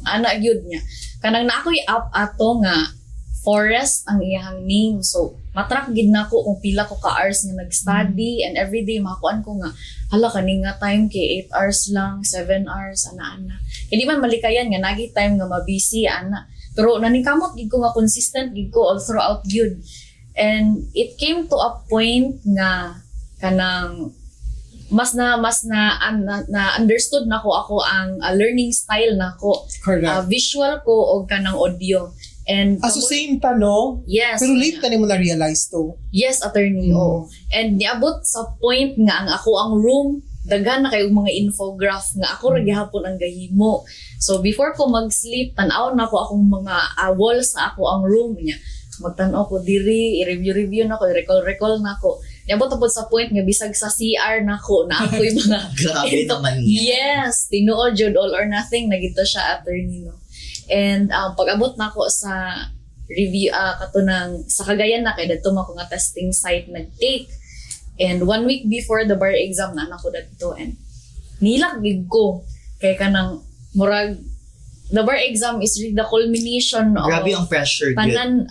Ana gyud niya. Kanang na ako'y up ato nga forest ang iyang name. So, matrack gid nako kung pila ko ka hours nga nag-study and everyday makuan ko nga hala kani nga time kay 8 hours lang, 7 hours ana. Hindi man malikayan nga nagi time nga mabisi ana. Pero naningkamot gid ko nga consistent gid ko all throughout gyud. And it came to a point nga kanang mas na understood nako ako ang learning style nako. Correct. Visual ko o kanang audio. And So same ta, no? yes. Pero late na mo na-realize to. Yes, attorney. Oo. And niabot sa point nga ang ako ang room, daghan na kayo mga infograph nga ako ra gihapon ang gahimo. So before ko mag-sleep, tan-aw na ko akong mga walls sa ako ang room niya. Magtan-aw ko diri, i-review na ko, i-recall na ko. Niabot po sa point nga bisag sa CR na ko na ako yung mga Grabe naman niya. yes, tinuod jud all or nothing na gito siya attorney no. And pag-abot na ko sa review katunang sa Cagayan na kay dadto man ko nga testing site nag-take. And 1 week before the bar exam na ako dadto and nilak gid ko kay kanang murag the bar exam is really the culmination Grabe of ang pressure. Good. tanan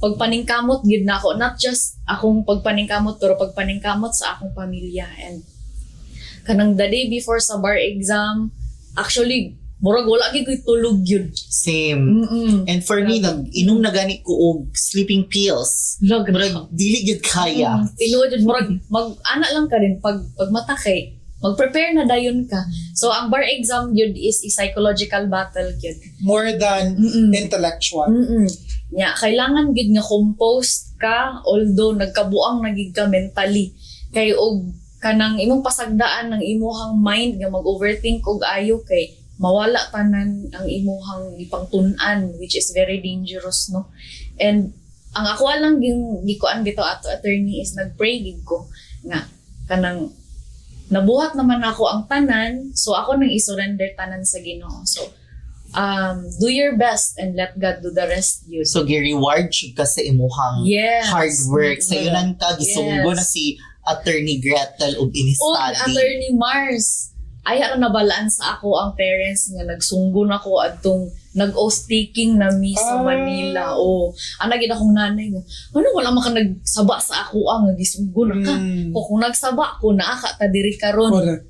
pagpaningkamot gid na ako, not just akong pagpaningkamot pero pagpaningkamot sa akong pamilya. And kanang the day before sa bar exam actually murag wala gid ko'y tulog yun. Same. And for me, inom na gani ko og sleeping pills. Murag dili gyud kaya. Tinuod yun, murag mag-ana lang ka din pag mata kay mag-prepare na dayon ka. So ang bar exam yun is a psychological battle yun. More than intellectual. Nya kailangan gid nga composed ka although nagkabuang na gid ka mentally. Kay og kanang imong pasagdaan ng imuhang mind nga mag-overthink og ayo kay mawala tanan ang imuhang ipangtun-an which is very dangerous no. And ang ako lang gikuan gito ato attorney is nagpray gid ko nga kanang nabuhat naman ako ang tanan so ako nang i-surrender tanan sa Ginoo. So do your best and let God do the rest yun. So gi-reward jud ka sa imuhang Yes. hard work. Sa yunan ka gisunggo Yes. na si Attorney Gretel og O ini-study. attorney Mars ay ara nabalaan sa ako ang parents nga nagsunggo na ko adtong nag-oath taking na mi sa Manila. O ana gid akong nanay nga ano wala man ka nagsaba sa ako ang gisunggo na ka. O kung nagsaba ko naa ka ta diri karon. Correct.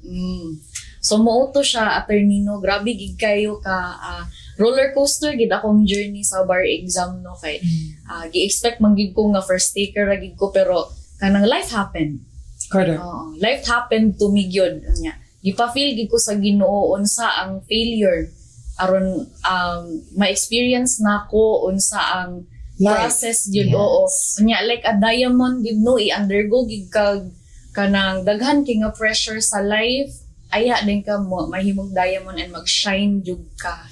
So mauto siya attorney no, grabe gid kayo ka roller coaster gid akong journey sa bar exam no kay gi-expect man gid ko nga first taker ra gid ko pero kanang life happened. Correct. Life happened to me gyud nya. Gipa-feel gid ko sa Ginoo unsa ang failure aron ma-experience nako unsa ang Life. process gyud. Yes. Oo nya like a diamond gid no i-undergo gid kag kanang daghan kay nga pressure sa life aya din ka mo mahimong diamond and mag-shine jud ka.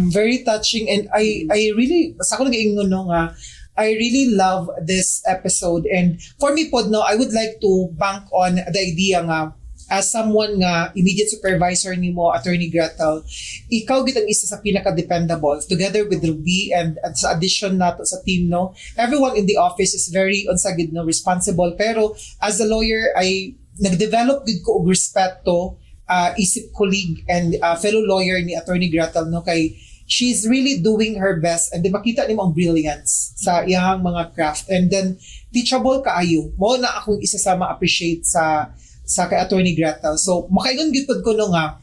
Very touching and I really sa ako nag-iingon no nga I really love this episode and for me pod no I would like to bank on the idea nga as someone nga immediate supervisor nimo Attorney Gretel, ikaw gid ang isa sa pinaka-dependable together with Ruby and sa addition nato sa team no. Everyone in the office is very unsagid no responsible pero as a lawyer ay nag-develop gid ko og respeto isip colleague and fellow lawyer ni Attorney Gretel no kay she's really doing her best and di makita nimo ang brilliance sa iyang mga craft and then teachable kaayo mo na akong isa sa ma-appreciate sa kay Attorney Gretel. So makaingon gyud ko no nga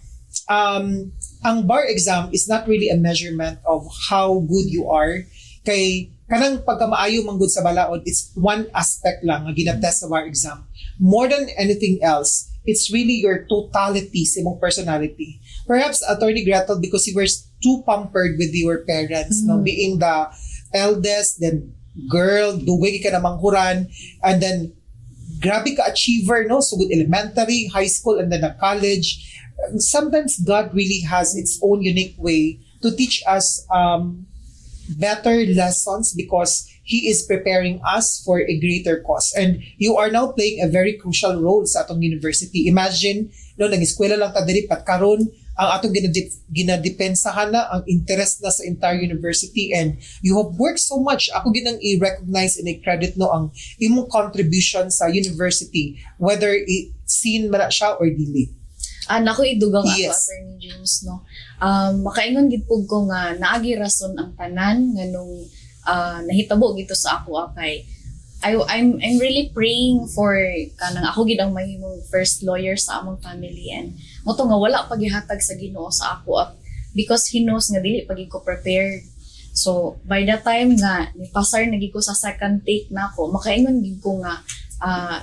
ang bar exam is not really a measurement of how good you are kay kanang pagkamaayo man gud sa balaod it's one aspect lang nga ginatest sa bar exam. More than anything else it's really your totality sa imong personality. Perhaps Attorney Gretel because you were too pampered with your parents no being the eldest then girl duway ka na manghuran and then grabe ka achiever no so good elementary high school and then college. Sometimes God really has its own unique way to teach us better lessons because he is preparing us for a greater cause. And you are now playing a very crucial role sa atong university. Imagine, no, nag-eskwela lang ta diri pat karon ang atong ginadepensahan na ang interest na sa entire university, and you have worked so much. Ako ginang i-recognize and i-credit no ang imong contribution sa university, whether seen man na siya or dili. Nako idugang ako, Yes. Attorney James, no. Makaingon gid pug ko nga naagi rason ang tanan nganong nahitabo gito sa ako kay I'm really praying for kanang ako gid ang mahimong first lawyer sa among family, and moto nga wala pagihatag sa Ginoo sa ako because he knows nga dili pagi ko prepared. So by the time nga ni pasar na gid ko sa second take nako, makaingon gid ko nga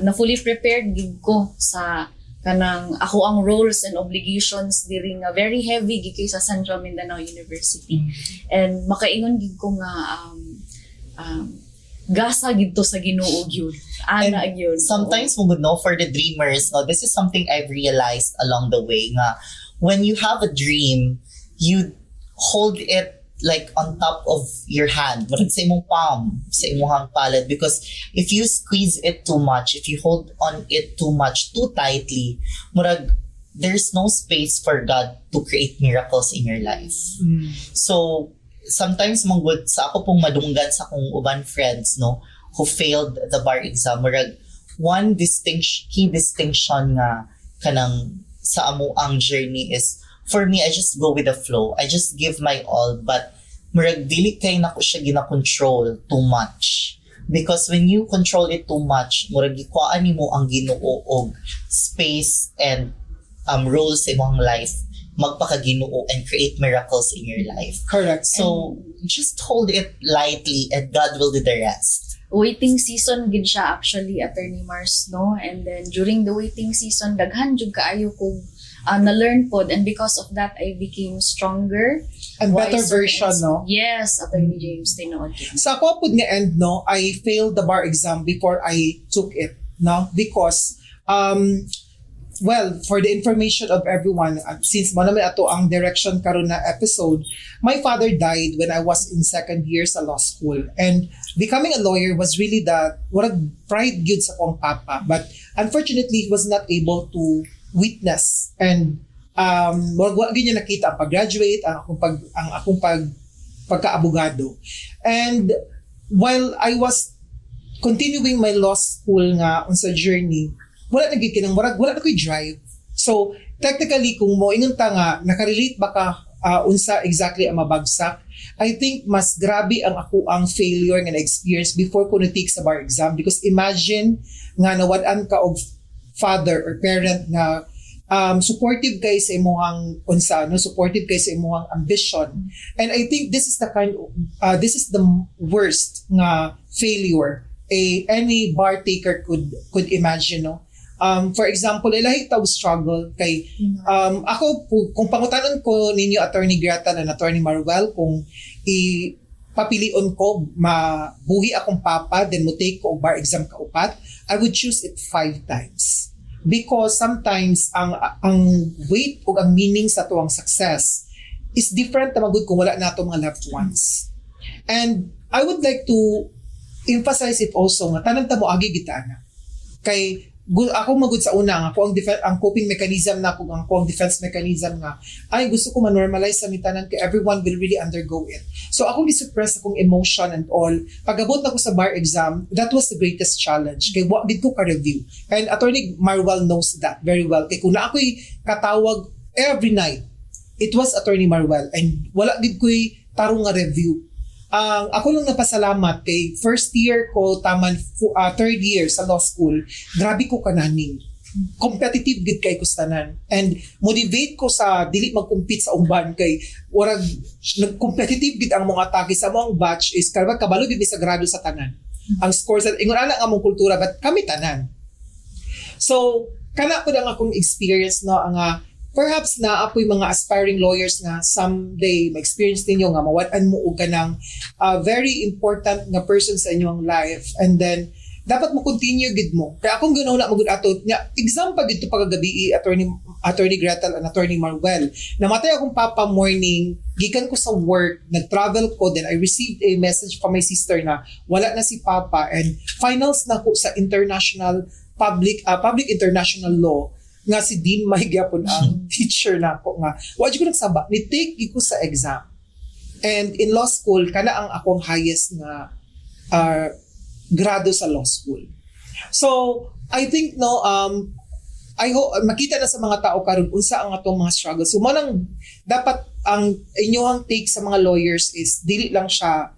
na fully prepared gid ko sa kanang ako ang roles and obligations diri nga very heavy gid kay sa Central Mindanao University. And makaingon gid ko nga gasa gid to sa Ginoo gyud. Ana gyud. Sometimes mo would know for the dreamers, no, this is something I've realized along the way nga when you have a dream, you hold it like on top of your hand, murag sa imong palm, sa imong palad, because if you squeeze it too much, if you hold on it too much, too tightly, murag there's no space for God to create miracles in your life. So sometimes manggod sa ako pong madunggan sa akong uban friends, no, who failed the bar exam, murag one key distinction nga kanang sa amo ang journey is, for me, I just go with the flow. I just give my all, but murag dili kay nako siya gina-control too much. Because when you control it too much, murag gikuan nimo ang Ginoo og space and role sa imong life magpakaginoo and create miracles in your life. Correct. So just hold it lightly and God will do the rest. Waiting season gid siya actually, Attorney Mars, no? And then during the waiting season, daghan jud kaayo ko na-learn pod, and because of that, I became stronger. And better wiser, version, and- no? Yes, Attorney James, tinuod yun. Sa ako po nga end, no, I failed the bar exam before I took it, no? Because, well, for the information of everyone, since mo naman ato ang direction karon na episode, my father died when I was in second year sa law school. And becoming a lawyer was really warag pride gyud sa akong papa. But unfortunately, he was not able to witness, and wag gyud niya nakita ang pag-graduate, ang akong pagka-abogado. And while I was continuing my law school nga unsa journey, wala na gyud kinang wala na ko'y drive. So technically, kung mo ingon ta nga nakarelate ba ka unsa exactly ang mabagsak, I think mas grabe ang ang failure nga na-experience before ko na-take sa bar exam. Because imagine nga nawad-an ka og father or parent nga supportive kay sa imong supportive kay sa imong ambition. And I think this is this is the worst nga failure any bar taker could imagine, no. For example, ilahi tawag struggle kay ako kung pangutanon ko ninyo Attorney Greta and Attorney Marwell, kung papilion ko mabuhi akong papa then mo take ko og bar exam kaupat, I would choose it 5 times. Because sometimes ang weight o ang meaning sa tuwang success is different na magud kung wala nato mga loved ones. And I would like to emphasize it also nga tanan ta mo agi gitana. Kay ako magud sa una nga ako ang coping mechanism na ako ang defense mechanism nga ay gusto ko ma-normalize sa mitanan kay everyone will really undergo it. So ako gi-suppress akong emotion and all. Pag-abot na ko sa bar exam, that was the greatest challenge. Kay wa gid ko ka-review. And Attorney Marwell knows that very well. Kay kung na ako'y katawag every night, it was Attorney Marwell, and wala gid ko'y tarong nga review. Ako lang napasalamat kay first year ko taman third year sa law school, grabe ko kananing competitive gid kay kustanan, and motivate ko sa dili mag-compete sa uban kay warag nag-competitive gid ang mga atake sa among batch is kabalo gid sa grado sa tanan. Ang scores at ingon ana ang among kultura, but kami tanan. So kana ko ang akong experience, no, ang perhaps na apoy mga aspiring lawyers nga someday ma-experience ninyo nga mawad-an mo og kanang very important nga person sa inyong life, and then dapat mo continue gid mo. Kaya akong ganaw na magud ato nya example gid to pagagabi attorney Gretel and attorney Marwell. Namatay akong papa morning, gikan ko sa work, nag-travel ko, then I received a message from my sister na wala na si papa and finals na ko sa international public international law nga si Dean May gyapon ang teacher na ko nga wa jud ko nagsaba ni take ko sa exam. And in law school kana ang akong highest na grado sa law school. So, I think I hope makita na sa mga tao karon unsa ang atong mga struggles. So, manang dapat ang inyong take sa mga lawyers is dili lang siya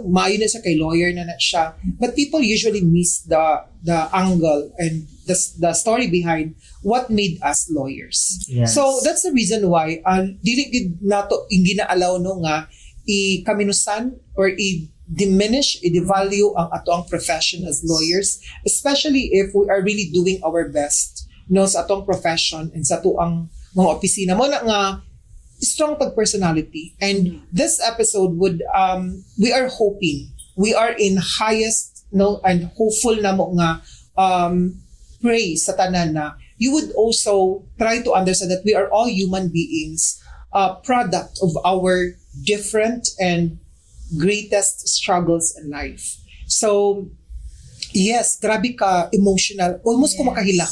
maayo na siya kay lawyer na siya. But people usually miss the angle and the story behind what made us lawyers. Yes. So, that's the reason why dili gid nato gina-allow no nga i-kaminusan or i-diminish, i-devalue ang ato ang profession as lawyers, especially if we are really doing our best no sa atong profession and sa ato ang mga opisina mo na nga strong personality. And this episode would we are hoping, we are in highest no and hopeful na mo nga pray sa tanan na you would also try to understand that we are all human beings, product of our different and greatest struggles in life. So, yes, grabe ka emotional. Almost ko makahilak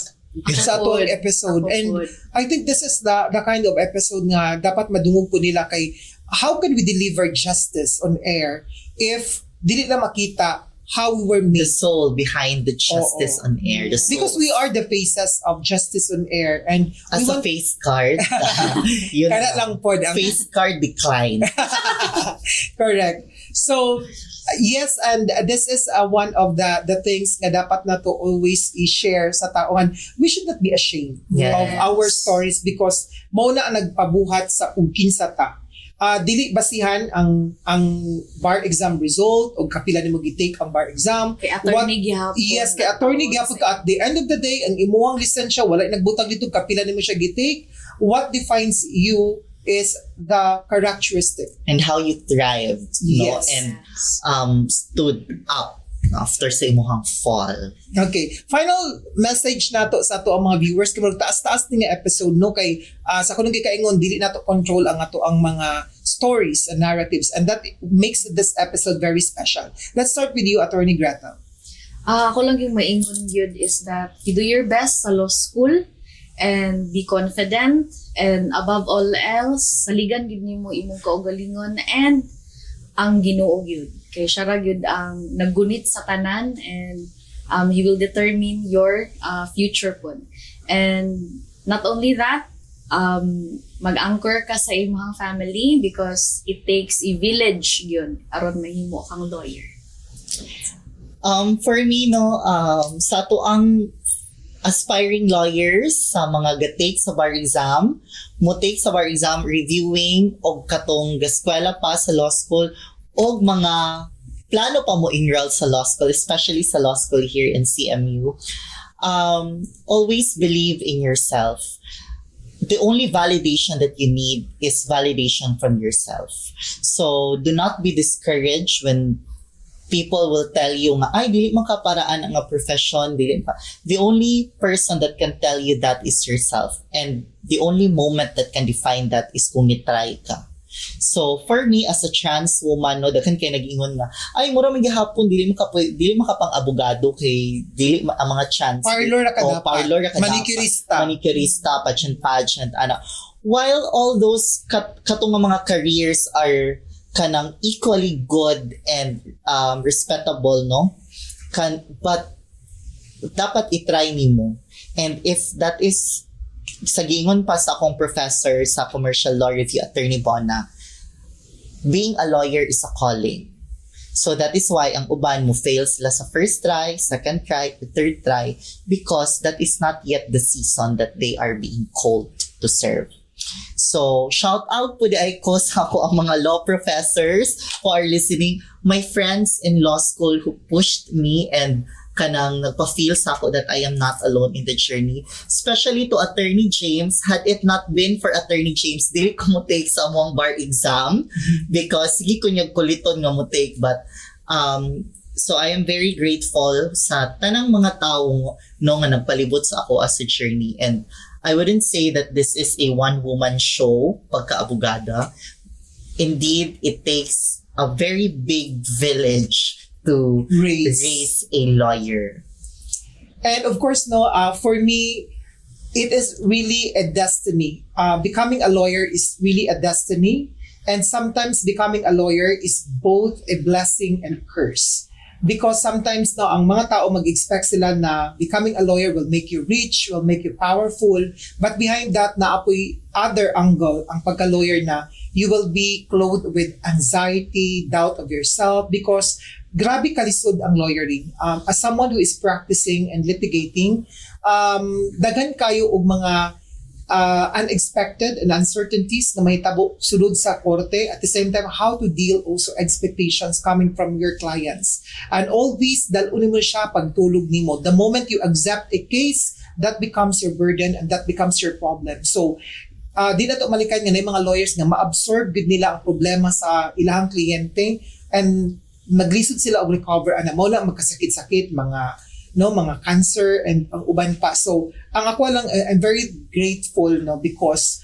sa atong episode. And I think this is the kind of episode nga dapat madungog po nila kay how can we deliver justice on air if dili na makita how we were made. The soul behind the justice on air. The soul. Because we are the faces of justice on air. And as a face card, yun kaya lang po. Face card decline. Correct. So, yes, and this is one of the things na dapat na to always i-share sa taon. We should not be ashamed of our stories because mo na ang nagpabuhat sa kinsa ta. Dili basihan ang bar exam result o kapila nimo gi-take ang bar exam. Kay attorney gihapon. Yes, kay attorney gihapon ka. At the end of the day, ang imuhang lisensya wala nagbutang dito kapila nimo siya gi-take. What defines you is the characteristic and how you thrived, yes. And stood up after sa imuhang fall. Okay. Final message nato sa ato ang mga viewers kay taas-taas ni nga episode no kay sa kuno gikaingon dili nato control ang ato ang mga stories and narratives and that makes this episode very special. Let's start with you, Attorney Gretel. Ako lang yung maingon yun is that you do your best sa law school and be confident and above all else saligan gid nimo imong kaugalingon and ang Ginoo gyud kay siya ra gyud ang naggunit sa tanan and he will determine your future pod. And not only that, mag-anchor ka sa imong family because it takes a village yun aron mahimo kang lawyer. For me sa to ang aspiring lawyers sa mga gatake sa bar exam, mo take sa bar exam reviewing og katong gaskwela pa sa law school og mga plano pa mo enroll sa law school, especially sa law school here in CMU. Always believe in yourself. The only validation that you need is validation from yourself. So do not be discouraged when people will tell you nga, ay, dili man ka paraan ang profession, dili pa. The only person that can tell you that is yourself. And the only moment that can define that is kung nitry ka. So, for me, as a trans woman, daghan kay nag-ingon nga, ay, mura may gihapon, dili man ka pang abogado kay, dili ang mga chance. Parlor na ka dapat. Parlor na ka Manicurista. pageant, ana. While all those katong mga careers are kanang equally good and respectable, no? But dapat i-try nimo. And if that is sa gingon pa sa akong professor sa Commercial Law Review, Attorney Bona, being a lawyer is a calling. So that is why ang uban mo fail sila sa first try, second try, third try because that is not yet the season that they are being called to serve. So, shout out po di ay ko sa ako ang mga law professors who are listening. My friends in law school who pushed me and kanang nagpa-feel sa ako that I am not alone in the journey. Especially to Attorney James. Had it not been for Attorney James, dili ko mo take sa among bar exam because sige ko niyag kuliton nga mo take but So I am very grateful sa tanang mga tao no nga nagpalibot sa ako as a journey, and I wouldn't say that this is a one-woman show pagka-abogada. Indeed, it takes a very big village to raise a lawyer. And of course, no, for me, it is really a destiny. Becoming a lawyer is really a destiny. And sometimes becoming a lawyer is both a blessing and a curse. Because sometimes no, ang mga tao mag-expect sila na becoming a lawyer will make you rich, will make you powerful. But behind that, naapoy other angle, ang pagka-lawyer na you will be clothed with anxiety, doubt of yourself, because grabe kalisod ang lawyering. As someone who is practicing and litigating, daghan kayo og mga unexpected and uncertainties na mahitabo sulod sa korte. At the same time, how to deal also expectations coming from your clients. And all these, dalun mo siya pagtulog nimo. The moment you accept a case, that becomes your burden and that becomes your problem. So, di na to malikan nga na yung mga lawyers nga ma-absorb gud nila ang problema sa ilang kliyente and maglisod sila og recover ana mo na magkasakit-sakit, mga cancer and ang uban pa. So, ang ako lang, I'm very grateful because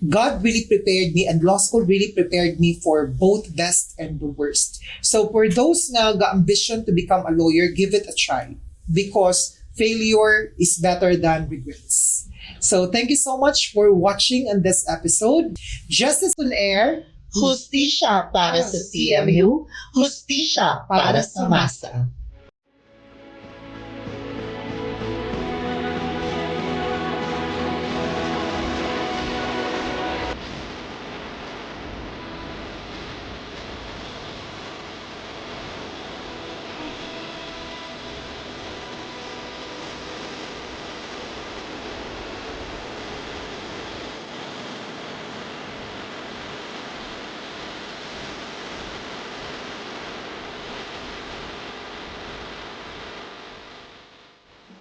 God really prepared me and law school really prepared me for both best and the worst. So, for those na ga-ambition to become a lawyer, give it a try because failure is better than regrets. So, thank you so much for watching on this episode. Justice on Air, Hustisya para sa CMU, hustisya para sa masa.